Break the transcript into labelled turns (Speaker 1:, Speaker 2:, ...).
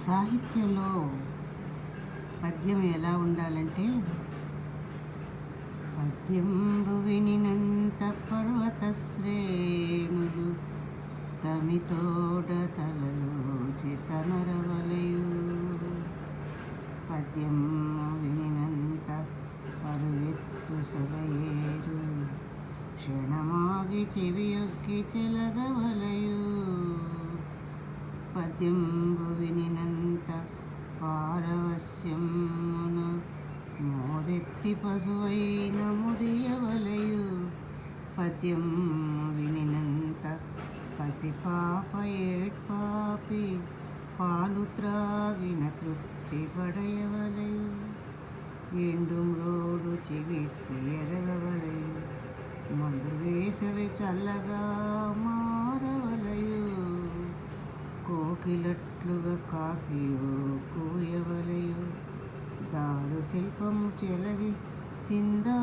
Speaker 1: సాహిత్యంలో పద్యం ఎలా ఉండాలంటే, పద్యంబు వినినంత పర్వత శ్రేణులు తమితోడ తలలోచి తనరవలయు. పద్యము వినినంత పరువెత్తు సభయేరు క్షణమాగి చెవియొక్కి చెలగవలయు. పద్యంబు వినినంత పారవస్యమున మోరెత్తి పశువైన మురియవలయు. పద్యం వినినంత పసిపాప ఏడ్పాపి పాలు త్రాగిన తృప్తి పడయవలయు. ఎండు మ్రోడు చిగిర్చి ఎదగవలయు. మండు వేసవి చల్లగా మారవలయు. కోకిలట్లుగా కాకియో కూయవలయు. దారు శిల్పము చెలగి చిందా